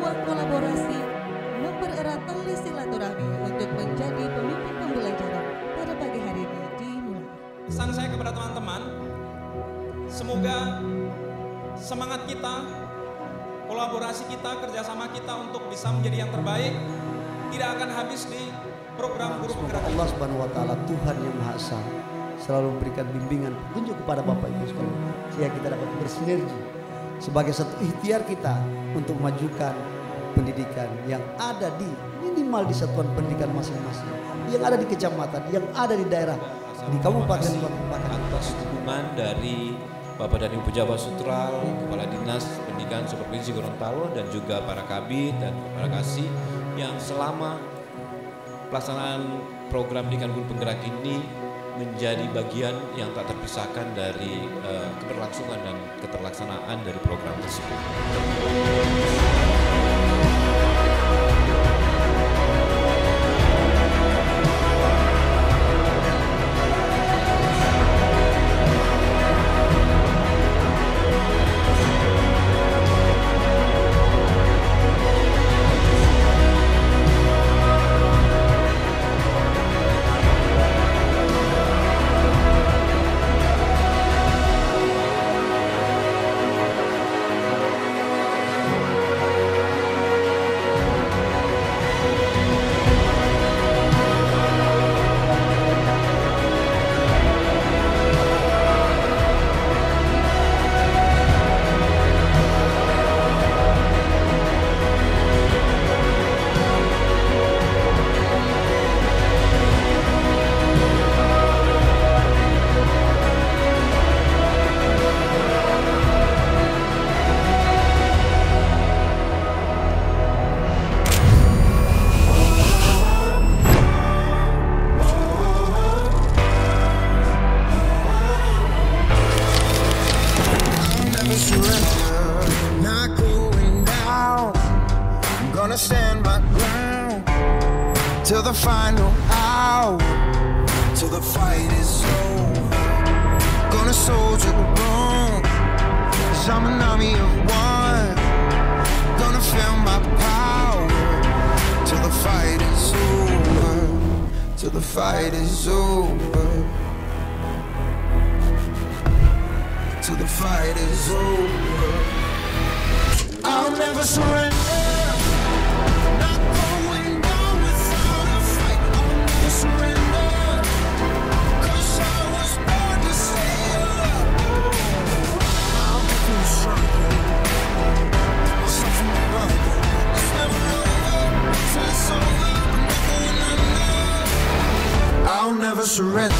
sebuah kolaborasi mempererat tali silaturahmi untuk menjadi pemimpin pembelajaran pada pagi hari ini dimulai. Pesan saya kepada teman-teman, semoga semangat kita, kolaborasi kita, kerjasama kita untuk bisa menjadi yang terbaik tidak akan habis di program Guru Penggerak. Allah Subhanahu wa taala, Tuhan yang Maha Esa, selalu memberikan bimbingan petunjuk kepada Bapak Ibu sekalian sehingga kita dapat bersinergi sebagai satu ikhtiar kita untuk memajukan pendidikan yang ada di minimal di satuan pendidikan masing-masing, yang ada di kecamatan, yang ada di daerah, di kabupaten kota. Atas dukungan dari Bapak dan Ibu Pejabat Sutral, Kepala Dinas Pendidikan Provinsi Gorontalo, dan juga para kabit dan para kasih yang selama pelaksanaan program pendidikan Guru Penggerak ini menjadi bagian yang tak terpisahkan dari keberlangsungan dan keterlaksanaan dari program tersebut. Stand my ground till the final hour, till the fight is over. Gonna soldier on, 'cause I'm an army of one. Gonna feel my power till the fight is over, till the fight is over, till the fight is over. I'll never surrender. I'll never surrender.